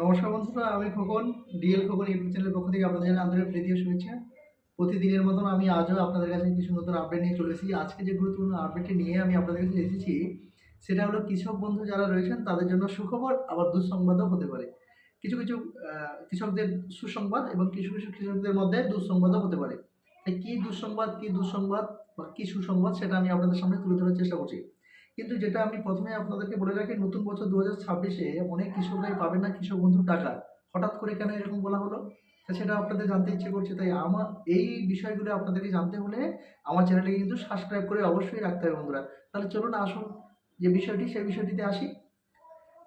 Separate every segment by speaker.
Speaker 1: নমস্কার বন্ধুরা, আমি খোকন। ডিএল খোকন ইউটিউব চ্যানেলের পক্ষ থেকে আপনাদের জানাই আন্তরিক প্রীতি ও শুভেচ্ছা। প্রতিদিনের মতন আমি আজও আপনাদের কাছে কিছু নতুন আপডেট নিয়ে চলে এসেছি। আজকে যে গুরুত্বপূর্ণ আপডেটটি নিয়ে আমি আপনাদের কাছে এসেছি, সেটা হলো কৃষক বন্ধু যারা রয়েছেন তাদের জন্য সুখবর, আবার দুঃসংবাদও হতে পারে। কিছু কিছু কৃষকদের সুসংবাদ এবং কিছু কিছু কৃষকদের মধ্যে দুঃসংবাদও হতে পারে। তাই কী দুঃসংবাদ, কী দুঃসংবাদ বা কী সুসংবাদ, সেটা আমি আপনাদের সামনে তুলে ধরার চেষ্টা করছি। কিন্তু যেটা আমি প্রথমে আপনাদেরকে বলে রাখি, নতুন বছর 2026-এ অনেক কৃষকরাই পাবেন না কৃষক বন্ধুর টাকা। হঠাৎ করে কেন এরকম বলা হলো? তা সেটা আপনাদের জানতে ইচ্ছে করছে। তাই আমার এই বিষয়গুলো আপনাদেরকে জানতে হলে আমার চ্যানেলটিকে কিন্তু সাবস্ক্রাইব করে অবশ্যই রাখতে হবে বন্ধুরা। তাহলে চলুন আসুন যে বিষয়টি, সেই বিষয়টিতে আসি।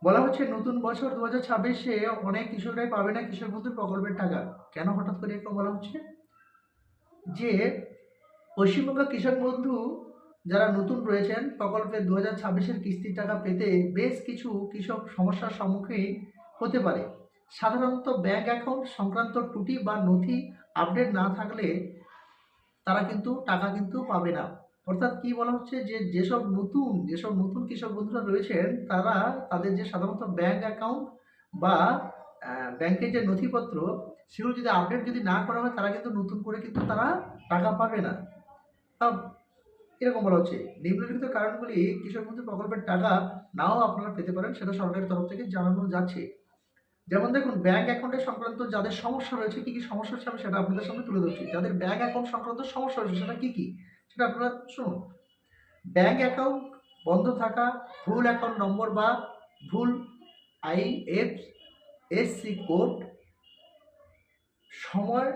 Speaker 1: বলা হচ্ছে নতুন বছর 2026-এ অনেক কৃষকরাই পাবে না কৃষক বন্ধুর প্রকল্পের টাকা। কেন হঠাৎ করে এরকম বলা হচ্ছে? যে পশ্চিমবঙ্গ কৃষক বন্ধু যারা নতুন রয়েছেন প্রকল্পে 2026-এর কিস্তির টাকা পেতে বেশ কিছু কৃষক সমস্যার সম্মুখীন হতে পারে। সাধারণত ব্যাংক অ্যাকাউন্ট সংক্রান্ত ত্রুটি বা নথি আপডেট না থাকলে তারা কিন্তু টাকা কিন্তু পাবে না। অর্থাৎ কি বলা হচ্ছে, যে যেসব নতুন কৃষক বন্ধুরা রয়েছেন তারা তাদের যে সাধারণত ব্যাংক অ্যাকাউন্ট বা ব্যাংকের যে নথিপত্র, সেগুলো যদি আপডেট যদি না করা হয় তারা কিন্তু নতুন করে কিন্তু তারা টাকা পাবে না। আব এরকম বলা হচ্ছে, নিম্নলিখিত কারণগুলি কৃষক বন্ধু প্রকল্পের টাকা নাও আপনারা পেতে পারেন, সেটা সরকারের তরফ থেকে জানানো যাচ্ছে। যেমন দেখুন, ব্যাংক অ্যাকাউন্টে সংক্রান্ত যাদের সমস্যা রয়েছে, কি কি সমস্যা হচ্ছে আমি সেটা আপনাদের সামনে তুলে ধরছি। যাদের ব্যাংক অ্যাকাউন্ট সংক্রান্ত সমস্যা রয়েছে সেটা কি কি, সেটা আপনারা শুনুন। ব্যাংক অ্যাকাউন্ট বন্ধ থাকা, ভুল অ্যাকাউন্ট নম্বর বা ভুল আইএফএসসি কোড, সময়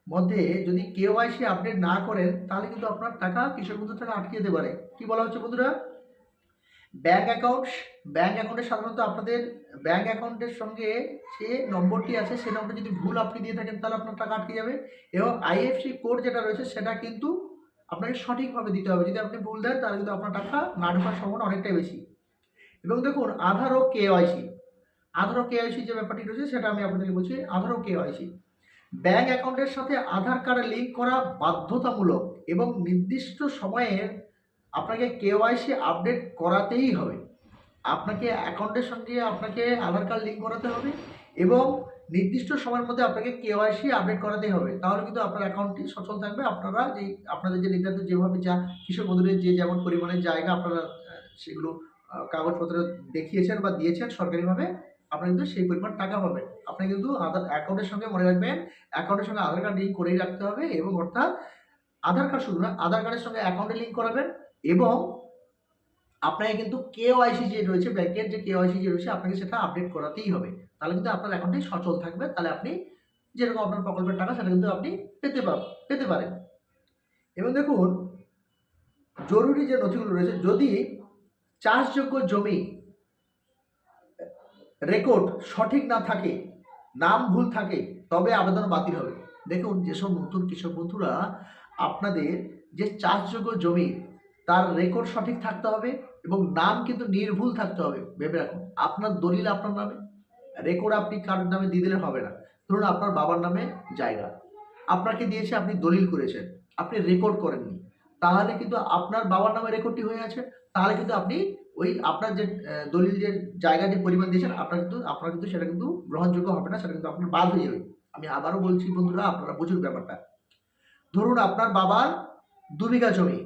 Speaker 1: মধ্যে যদি কেওয়াইসি আপডেট না করেন তাহলে কিন্তু আপনার টাকা কৃষক বন্ধু থেকে আটকে যেতে পারে। কি বলা হচ্ছে বন্ধুরা? ব্যাংক অ্যাকাউন্ট, ব্যাংক অ্যাকাউন্টে সাধারণত আপনাদের ব্যাংক অ্যাকাউন্টের সঙ্গে যে নম্বরটি আছে সেই নম্বরটি যদি ভুল আপনি দিয়ে থাকেন তাহলে আপনার টাকা আটকে যাবে। এবং আইএফসি কোড যেটা রয়েছে সেটা কিন্তু আপনাকে সঠিকভাবে দিতে হবে। যদি আপনি ভুল দেন তাহলে কিন্তু আপনার টাকা না ঢোকার সম্ভাবনা অনেকটাই বেশি। এবং দেখুন, আধার ও কেওয়াইসি, আধার ও কেওয়াইসি যে ব্যাপারটি রয়েছে সেটা আমি আপনাদেরকে বলছি। আধার ও কেওয়াইসি, ব্যাংক অ্যাকাউন্টের সাথে আধার কার্ড লিঙ্ক করা বাধ্যতামূলক এবং নির্দিষ্ট সময়ের আপনাকে কেওয়াইসি আপডেট করাতেই হবে। আপনাকে অ্যাকাউন্টের সঙ্গে আপনাকে আধার কার্ড লিঙ্ক করাতে হবে এবং নির্দিষ্ট সময়ের মধ্যে আপনাকে কেওয়াইসি আপডেট করাতেই হবে। তাহলে কিন্তু আপনার অ্যাকাউন্টটি সচল থাকবে। আপনারা যেই আপনাদের যে নির্ধারিত যেভাবে যা কৃষক বন্ধুদের যে যেমন পরিমাণের জায়গা আপনারা সেগুলো কাগজপত্র দেখিয়েছেন বা দিয়েছেন সরকারিভাবে, আপনারা কিন্তু সেই পরিমাণ টাকা পাবেন। আপনি কিন্তু আধার অ্যাকাউন্টের সঙ্গে মনে রাখবেন, অ্যাকাউন্টের সঙ্গে আধার কার্ড লিঙ্ক করেই রাখতে হবে। এবং অর্থাৎ আধার কার্ড শুধু না, আধার কার্ডের সঙ্গে অ্যাকাউন্টে লিঙ্ক করাবেন এবং আপনাকে কিন্তু কেওয়াইসি যে রয়েছে, ব্যাংকের যে কেওয়াইসি যে রয়েছে আপনাকে সেটা আপডেট করাতেই হবে। তাহলে কিন্তু আপনার অ্যাকাউন্টটি সচল থাকবে। তাহলে আপনি যেরকম আপনার প্রকল্পের টাকা সেটা কিন্তু আপনি পেতে পারেন। এবং দেখুন, জরুরি যে নথিগুলো রয়েছে, যদি চাষযোগ্য জমি রেকর্ড সঠিক না থাকে, নাম ভুল থাকে, তবে আবেদন বাতিল হবে। দেখুন, যেসব নতুন কৃষক বন্ধুরা আপনাদের যে চাষযোগ্য জমি তার রেকর্ড সঠিক থাকতে হবে এবং নাম কিন্তু নির্ভুল থাকতে হবে। ভেবে রাখুন, আপনার দলিল আপনার নামে, রেকর্ড আপনি কারোর নামে দিয়ে দিলে হবে না। ধরুন আপনার বাবার নামে জায়গা আপনাকে দিয়েছে, আপনি দলিল করেছেন, আপনি রেকর্ড করেননি, তাহলে কিন্তু আপনার বাবার নামে রেকর্ডটি হয়ে আছে। তাহলে কিন্তু আপনি ওই আপনার যে দলিল যে জায়গা যে পরিমাণ দিয়েছেন আপনার কিন্তু সেটা কিন্তু গ্রহণযোগ্য হবে না, সেটা কিন্তু আপনার বাদ হয়ে যাবে। আমি আবারও বলছি বন্ধুরা, আপনারা বুঝুন ব্যাপারটা। ধরুন আপনার বাবার 2 বিঘা জমি,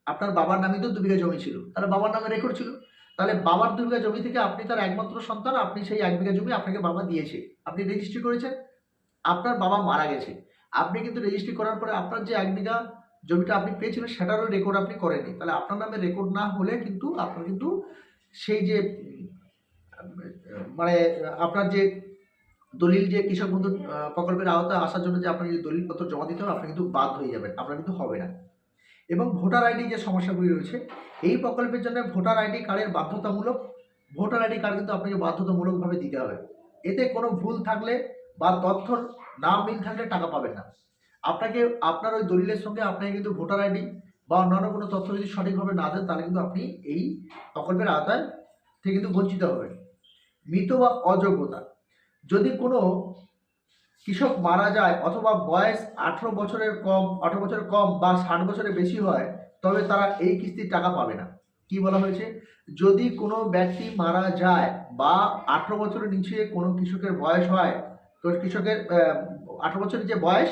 Speaker 1: আপনার বাবার নামে তো 2 বিঘা জমি ছিল, তাহলে বাবার নামে রেকর্ড ছিল। তাহলে বাবার 2 বিঘা জমি থেকে আপনি তার একমাত্র সন্তান, আপনি সেই 1 বিঘা জমি আপনাকে বাবা দিয়েছে, আপনি রেজিস্ট্রি করেছেন। আপনার বাবা মারা গেছে, আপনি কিন্তু রেজিস্ট্রি করার পরে আপনার যে 1 বিঘা জমিটা আপনি পেয়েছিলেন সেটারও রেকর্ড আপনি করেননি। তাহলে আপনার নামে রেকর্ড না হলে কিন্তু আপনার কিন্তু সেই যে মানে আপনার যে দলিল যে কৃষক বন্ধু প্রকল্পের আওতায় আসার জন্য যে আপনাকে যে দলিলপত্র জমা দিতে হবে, আপনি কিন্তু বাদ হয়ে যাবেন, আপনার কিন্তু হবে না। এবং ভোটার আইডি যে সমস্যাগুলি রয়েছে, এই প্রকল্পের জন্য ভোটার আইডি কার্ডের বাধ্যতামূলক, ভোটার আইডি কার্ড কিন্তু আপনাকে বাধ্যতামূলকভাবে দিতে হবে। এতে কোনো ভুল থাকলে বা তথ্য না মিল থাকলে টাকা পাবেন না। আপনাকে আপনার ওই দলিলের সঙ্গে আপনাকে কিন্তু ভোটার আইডি বা অন্যান্য কোনো তথ্য যদি সঠিকভাবে না দেন তাহলে কিন্তু আপনি এই প্রকল্পের আওতায় থেকে কিন্তু বঞ্চিত হবেন। মৃত বা অযোগ্যতা, যদি কোনো কৃষক মারা যায় অথবা বয়স 18 বছরের কম বা 60 বছরের বেশি হয়, তবে তারা এই কিস্তির টাকা পাবে না। কি বলা হয়েছে? যদি কোনো ব্যক্তি মারা যায় বা 18 বছরের নিচে কোনো কৃষকের বয়স হয়, তো কৃষকের 18 বছরের যে বয়স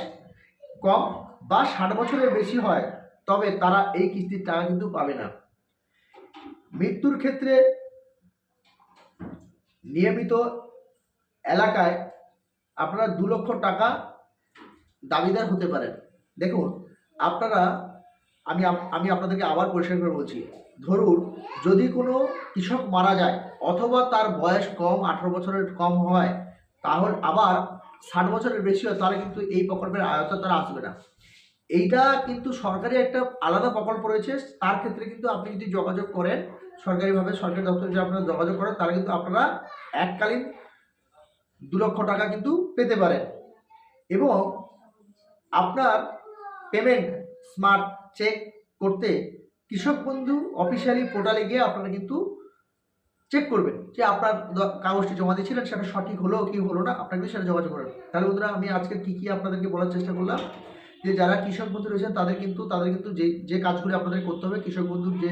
Speaker 1: কম বা 60 বছরের বেশি হয়, তবে তারা এই কিস্তির টাকা কিন্তু পাবে না। মৃত্যুর ক্ষেত্রে নিয়মিত এলাকায় আপনারা 2 লক্ষ টাকা দাবিদার হতে পারেন। দেখুন, আপনারা আমি আপনাদেরকে আবার পরিষ্কার করে বলছি, ধরুন যদি কোনো কৃষক মারা যায় অথবা তার বয়স কম 18 বছরের কম হয়, তাহলে আবার 60 বছরের বেশি হয়, তাহলে কিন্তু এই প্রকল্পের আওতায় তারা আসবে না। এইটা কিন্তু সরকারি একটা আলাদা প্রকল্প রয়েছে, তার ক্ষেত্রে কিন্তু আপনি যদি যোগাযোগ করেন সরকারিভাবে, সরকারি দপ্তরে যদি আপনারা যোগাযোগ করেন, তাহলে কিন্তু আপনারা এককালীন 2 লক্ষ টাকা কিন্তু পেতে পারেন। এবং আপনার পেমেন্ট স্মার্ট চেক করতে কৃষক বন্ধু অফিসিয়ালি পোর্টালে গিয়ে আপনারা কিন্তু চেক করবেন যে আপনার কাগজটি জমা দিয়েছিলেন সেটা সঠিক হলো কি হলো না, আপনাকে সেটা যোগাযোগ করবেন। তাহলে বন্ধুরা, আমি আজকে কি আপনাদেরকে বলার চেষ্টা করলাম যে যারা কৃষক বন্ধু রয়েছেন তাদের কিন্তু যে যে কাজগুলি আপনাদের করতে হবে, কৃষক বন্ধুর যে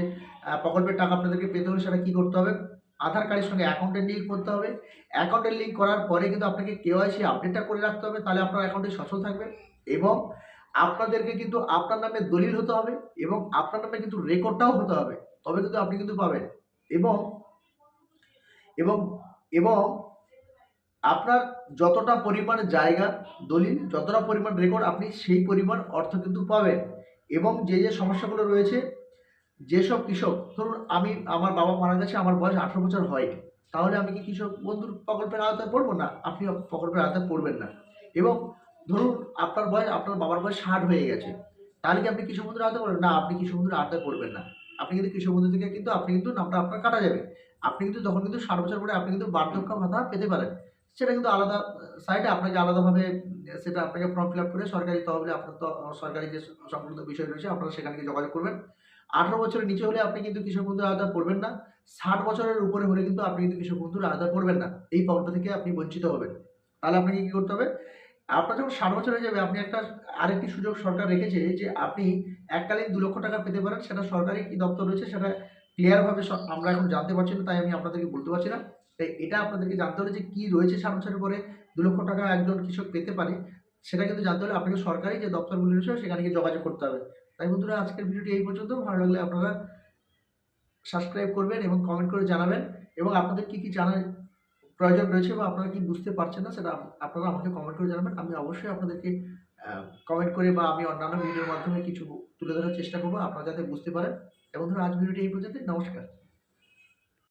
Speaker 1: প্রকল্পের টাকা আপনাদেরকে পেতে হলে সেটা কি করতে হবে, আধার কার্ডের সঙ্গে অ্যাকাউন্টের লিঙ্ক করতে হবে। অ্যাকাউন্টের লিঙ্ক করার পরে কিন্তু আপনাকে কেওয়াইসি আপডেটটা করে রাখতে হবে, তাহলে আপনার অ্যাকাউন্টে সচল থাকবে। এবং আপনাদেরকে কিন্তু আপনার নামে দলিল হতে হবে এবং আপনার নামে কিন্তু রেকর্ডটাও হতে হবে, তবে কিন্তু আপনি কিন্তু পাবেন। এবং এবং এবং আপনার যতটা পরিমাণ জায়গা দলিল, যতটা পরিমাণ রেকর্ড, আপনি সেই পরিমাণ অর্থ কিন্তু পাবেন। এবং যে যে সমস্যাগুলো রয়েছে, যেসব কৃষক, ধরুন আমার বাবা মারা গেছে, আমার বয়স 18 বছর হয়নি, তাহলে আমি কি কৃষক বন্ধুর প্রকল্পের আওতায় পড়বো না? আপনি প্রকল্পের আওতায় পড়বেন না। এবং ধরুন আপনার বাবার বয়স 60 হয়ে গেছে, তাহলে কি আপনি কৃষক বন্ধুর আওতায় পড়বেন না? আপনি কৃষক বন্ধুর আওতায় পড়বেন না। আপনি কিন্তু কৃষক বন্ধু থেকে কিন্তু আপনি কিন্তু নামটা আপনার কাটা যাবে। আপনি কিন্তু তখন কিন্তু 60 বছর পরে আপনি কিন্তু বার্ধক্য ভাতা পেতে পারেন। সেটা কিন্তু আলাদা সাইটে আপনাকে আলাদাভাবে সেটা আপনাকে ফর্ম ফিল আপ করে সরকারি তহবিলে আপনার সরকারি যে সংক্রান্ত বিষয় রয়েছে আপনারা সেখানে গিয়ে যোগাযোগ করবেন। 18 বছরের নিচে হলে আপনি কিন্তু কৃষক বন্ধুর আওতায় পড়বেন না। 60 বছরের উপরে হলে কিন্তু আপনি কিন্তু কৃষক বন্ধুর আওতায় পড়বেন না। এই প্রকল্প থেকে আপনি বঞ্চিত হবেন। তাহলে আপনাকে কি করতে হবে? আপনার যখন 60 বছর হয়ে যাবে, আপনি আরেকটি সুযোগ সরকার রেখেছে যে আপনি এককালীন 2 লক্ষ টাকা পেতে পারেন। সেটা সরকারি কি দপ্তর রয়েছে সেটা ক্লিয়ার ভাবে আমরা এখন জানতে পারছি না, তাই আমি আপনাদেরকে বলতে পারছি না। তাই এটা আপনাদেরকে জানতে হলে যে কি রয়েছে 60 বছরের পরে 2 লক্ষ টাকা একজন কৃষক পেতে পারে, সেটা কিন্তু জানতে হলে আপনাকে সরকারি যে দপ্তরগুলি রয়েছে সেখানে গিয়ে যোগাযোগ করতে হবে। তাই বন্ধুরা, আজকের ভিডিওটি এই পর্যন্ত। ভালো লাগলে আপনারা সাবস্ক্রাইব করবেন এবং কমেন্ট করে জানাবেন, এবং আপনাদের কি জানার প্রয়োজন রয়েছে বা আপনারা কি বুঝতে পারছেন না সেটা আপনারা আমাকে কমেন্ট করে জানাবেন। আমি অবশ্যই আপনাদেরকে কমেন্ট করে বা আমি অন্যান্য ভিডিওর মাধ্যমে কিছু তুলে ধরার চেষ্টা করব আপনারা যাতে বুঝতে পারেন। এবং বন্ধুরা, আজ ভিডিওটি এই পর্যন্তই। নমস্কার।